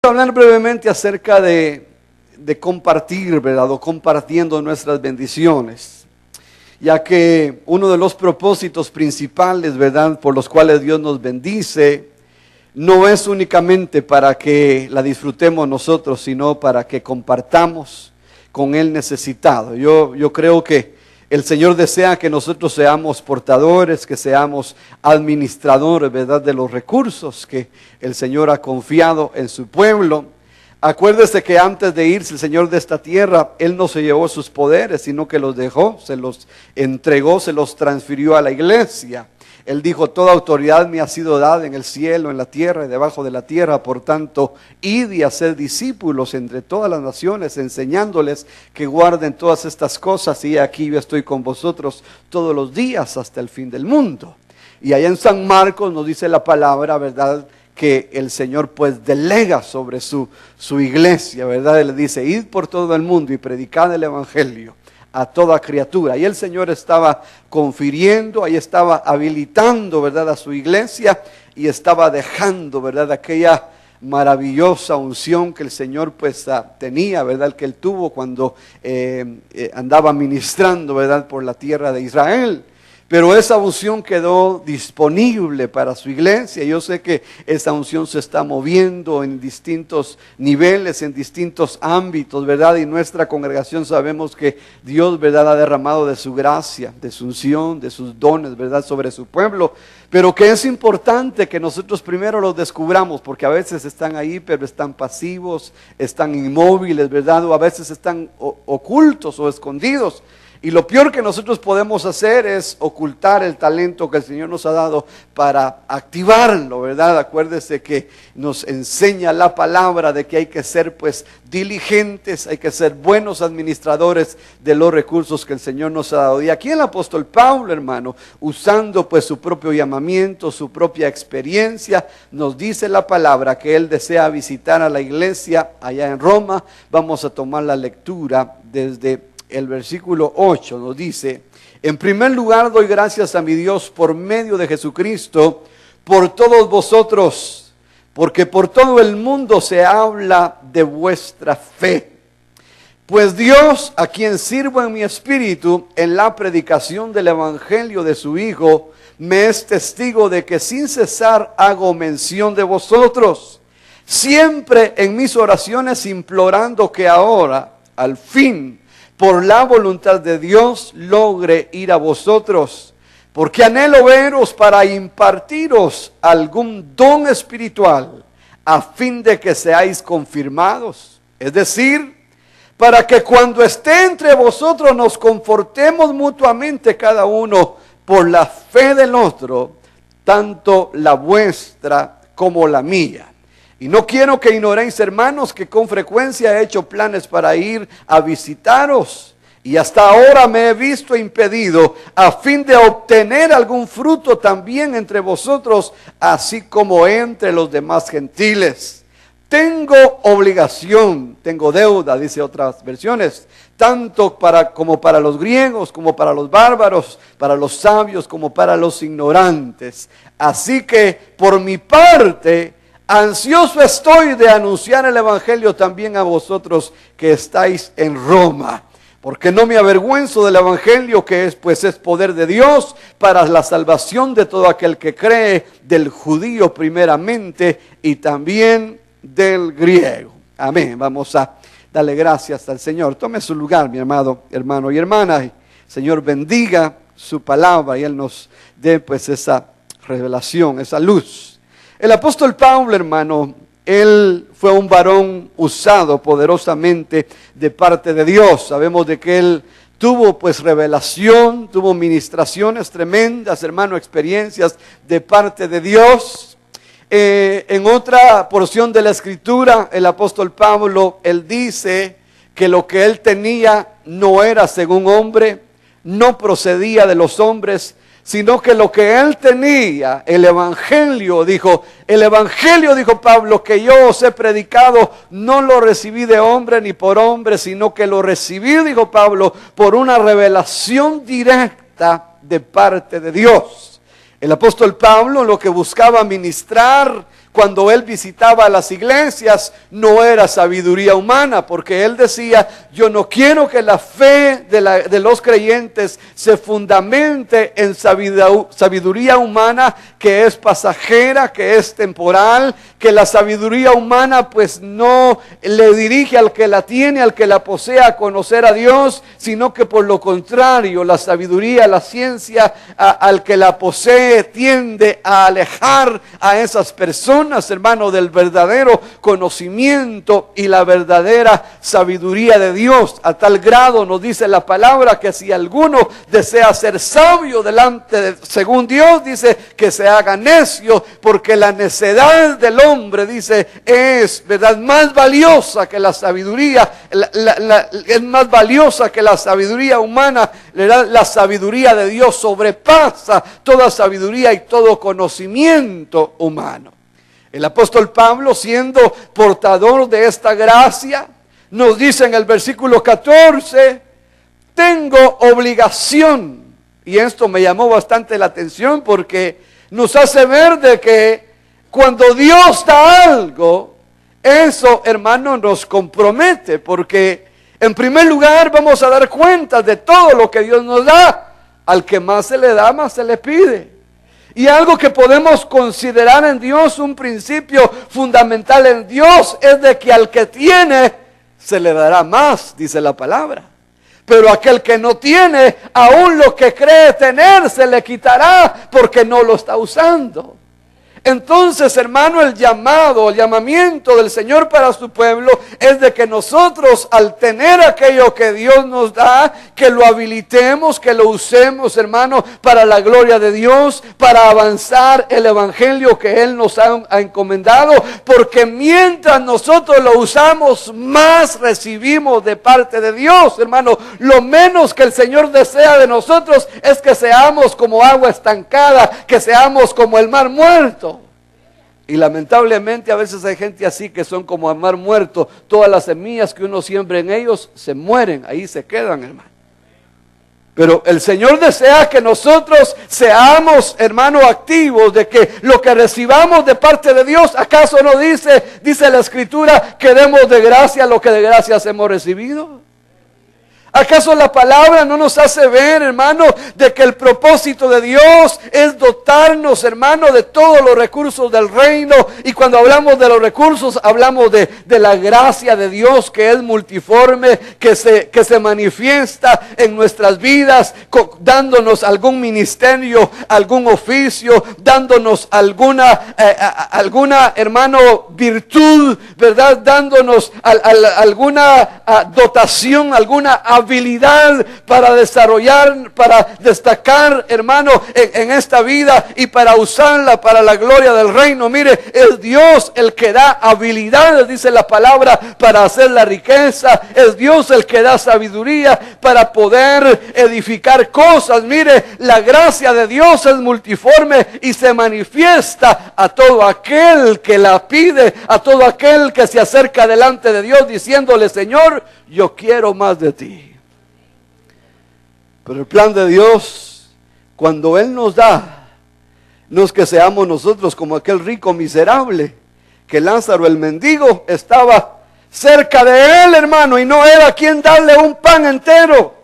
Hablar brevemente acerca de compartir, ¿verdad? O compartiendo nuestras bendiciones, ya que uno de los propósitos principales, ¿verdad?, por los cuales Dios nos bendice, no es únicamente para que la disfrutemos nosotros, sino para que compartamos con el necesitado. Yo creo que el Señor desea que nosotros seamos portadores, que seamos administradores, ¿verdad?, de los recursos que el Señor ha confiado en su pueblo. Acuérdese que antes de irse el Señor de esta tierra, Él no se llevó sus poderes, sino que los dejó, se los entregó, se los transfirió a la iglesia. Él dijo: toda autoridad me ha sido dada en el cielo, en la tierra y debajo de la tierra. Por tanto, id y haced discípulos entre todas las naciones, enseñándoles que guarden todas estas cosas. Y aquí yo estoy con vosotros todos los días hasta el fin del mundo. Y allá en San Marcos nos dice la palabra, ¿verdad?, que el Señor pues delega sobre su iglesia, ¿verdad? Él le dice: id por todo el mundo y predicad el evangelio a toda criatura. Y el Señor estaba confiriendo, ahí estaba habilitando, ¿verdad?, a su iglesia, y estaba dejando, ¿verdad?, aquella maravillosa unción que el Señor pues tenía, ¿verdad?, que Él tuvo cuando andaba ministrando, ¿verdad?, por la tierra de Israel. Pero esa unción quedó disponible para su iglesia. Yo sé que esa unción se está moviendo en distintos niveles, en distintos ámbitos, ¿verdad? Y nuestra congregación sabemos que Dios, ¿verdad?, ha derramado de su gracia, de su unción, de sus dones, ¿verdad?, sobre su pueblo. Pero que es importante que nosotros primero los descubramos, porque a veces están ahí, pero están pasivos, están inmóviles, ¿verdad? O a veces están ocultos o escondidos. Y lo peor que nosotros podemos hacer es ocultar el talento que el Señor nos ha dado para activarlo, ¿verdad? Acuérdese que nos enseña la palabra de que hay que ser pues diligentes, hay que ser buenos administradores de los recursos que el Señor nos ha dado. Y aquí el apóstol Pablo, hermano, usando pues su propio llamamiento, su propia experiencia, nos dice la palabra que él desea visitar a la iglesia allá en Roma. Vamos a tomar la lectura desde el versículo 8, nos dice: en primer lugar doy gracias a mi Dios por medio de Jesucristo por todos vosotros, porque por todo el mundo se habla de vuestra fe. Pues Dios, a quien sirvo en mi espíritu en la predicación del evangelio de su Hijo, me es testigo de que sin cesar hago mención de vosotros, siempre en mis oraciones implorando que ahora, al fin, por la voluntad de Dios, logre ir a vosotros, porque anhelo veros para impartiros algún don espiritual, a fin de que seáis confirmados. Es decir, para que cuando esté entre vosotros nos confortemos mutuamente cada uno por la fe del otro, tanto la vuestra como la mía. Y no quiero que ignoréis, hermanos, que con frecuencia he hecho planes para ir a visitaros, y hasta ahora me he visto impedido, a fin de obtener algún fruto también entre vosotros, así como entre los demás gentiles. Tengo obligación, tengo deuda, dice otras versiones, tanto como para los griegos, como para los bárbaros, para los sabios, como para los ignorantes. Así que, por mi parte, ansioso estoy de anunciar el evangelio también a vosotros que estáis en Roma, porque no me avergüenzo del evangelio, que es poder de Dios para la salvación de todo aquel que cree, del judío primeramente y también del griego. Amén. Vamos a darle gracias al Señor. Tome su lugar, mi amado hermano y hermana. Y Señor bendiga su palabra y Él nos dé pues esa revelación, esa luz. El apóstol Pablo, hermano, él fue un varón usado poderosamente de parte de Dios. Sabemos de que él tuvo pues revelación, tuvo ministraciones tremendas, hermano, experiencias de parte de Dios. En otra porción de la escritura, el apóstol Pablo, él dice que lo que él tenía no era según hombre, no procedía de los hombres, sino que lo que él tenía, el evangelio, dijo Pablo, que yo os he predicado, no lo recibí de hombre ni por hombre, sino que lo recibí, dijo Pablo, por una revelación directa de parte de Dios. El apóstol Pablo lo que buscaba ministrar cuando él visitaba las iglesias, no era sabiduría humana, porque él decía, yo no quiero que la fe de los creyentes se fundamente en sabiduría humana, que es pasajera, que es temporal, que la sabiduría humana pues no le dirige al que la tiene, al que la posee, a conocer a Dios, sino que por lo contrario, la sabiduría, la ciencia, al que la posee, tiende a alejar a esas personas, hermano, del verdadero conocimiento y la verdadera sabiduría de Dios. A tal grado nos dice la palabra que si alguno desea ser sabio según Dios, dice que se haga necio, porque la necedad del hombre, dice, es, ¿verdad?, más valiosa que la sabiduría, es más valiosa que la sabiduría humana. La sabiduría de Dios sobrepasa toda sabiduría y todo conocimiento humano. El apóstol Pablo, siendo portador de esta gracia, nos dice en el versículo 14, tengo obligación. Y esto me llamó bastante la atención porque nos hace ver de que cuando Dios da algo, eso, hermano, nos compromete, porque en primer lugar vamos a dar cuenta de todo lo que Dios nos da. Al que más se le da, más se le pide. Y algo que podemos considerar en Dios, un principio fundamental en Dios, es de que al que tiene, se le dará más, dice la palabra. Pero aquel que no tiene, aún lo que cree tener, se le quitará porque no lo está usando. Entonces, hermano, el llamamiento del Señor para su pueblo es de que nosotros, al tener aquello que Dios nos da, que lo habilitemos, que lo usemos, hermano, para la gloria de Dios, para avanzar el evangelio que Él nos ha encomendado, porque mientras nosotros lo usamos, más recibimos de parte de Dios, hermano. Lo menos que el Señor desea de nosotros es que seamos como agua estancada, que seamos como el mar muerto. Y lamentablemente a veces hay gente así que son como el mar muerto. Todas las semillas que uno siembra en ellos se mueren, ahí se quedan, hermano. Pero el Señor desea que nosotros seamos, hermano, activos, de que lo que recibamos de parte de Dios, ¿acaso no dice la Escritura, que demos de gracia lo que de gracias hemos recibido? ¿Acaso la palabra no nos hace ver, hermano, de que el propósito de Dios es dotarnos, hermano, de todos los recursos del reino? Y cuando hablamos de los recursos, hablamos de la gracia de Dios, que es multiforme, que se manifiesta en nuestras vidas, dándonos algún ministerio, algún oficio, dándonos alguna, hermano, virtud, ¿verdad? Dándonos alguna dotación, alguna habilidad para desarrollar, para destacar, hermano, en esta vida y para usarla para la gloria del reino. Mire, es Dios el que da habilidades, dice la palabra, para hacer la riqueza. Es Dios el que da sabiduría para poder edificar cosas. Mire, la gracia de Dios es multiforme y se manifiesta a todo aquel que la pide, a todo aquel que se acerca delante de Dios diciéndole, Señor, yo quiero más de ti. Pero el plan de Dios, cuando Él nos da, no es que seamos nosotros como aquel rico miserable, que Lázaro el mendigo estaba cerca de él, hermano, y no era quien darle un pan entero.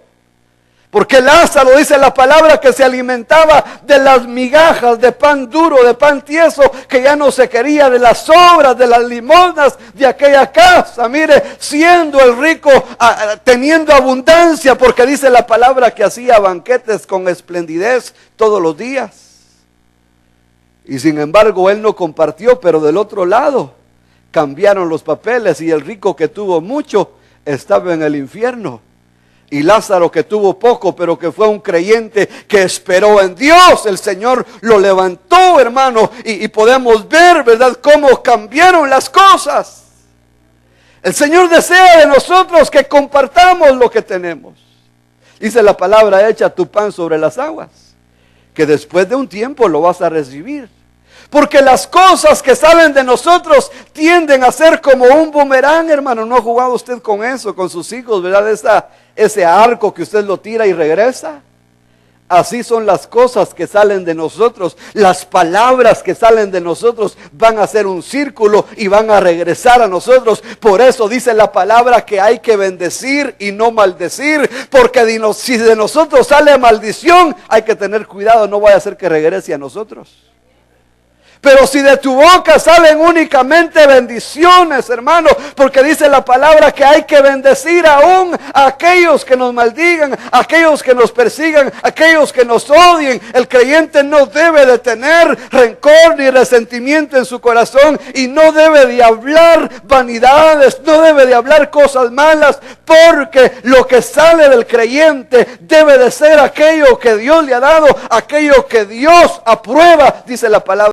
Porque Lázaro, dice la palabra, que se alimentaba de las migajas de pan duro, de pan tieso, que ya no se quería, de las sobras, de las limosnas de aquella casa. Mire, siendo el rico, teniendo abundancia, porque dice la palabra que hacía banquetes con esplendidez todos los días. Y sin embargo, él no compartió, pero del otro lado cambiaron los papeles y el rico que tuvo mucho estaba en el infierno. Y Lázaro, que tuvo poco, pero que fue un creyente que esperó en Dios, el Señor lo levantó, hermano, y podemos ver, ¿verdad?, cómo cambiaron las cosas. El Señor desea de nosotros que compartamos lo que tenemos. Dice la palabra, echa tu pan sobre las aguas, que después de un tiempo lo vas a recibir. Porque las cosas que salen de nosotros tienden a ser como un boomerang, hermano. ¿No ha jugado usted con eso, con sus hijos, verdad? Ese arco que usted lo tira y regresa. Así son las cosas que salen de nosotros. Las palabras que salen de nosotros van a hacer un círculo y van a regresar a nosotros. Por eso dice la palabra que hay que bendecir y no maldecir. Porque si de nosotros sale maldición, hay que tener cuidado, no vaya a ser que regrese a nosotros. Pero si de tu boca salen únicamente bendiciones, hermano, porque dice la palabra que hay que bendecir aún a aquellos que nos maldigan, a aquellos que nos persigan, a aquellos que nos odien. El creyente no debe de tener rencor ni resentimiento en su corazón y no debe de hablar vanidades, no debe de hablar cosas malas, porque lo que sale del creyente debe de ser aquello que Dios le ha dado, aquello que Dios aprueba, dice la palabra.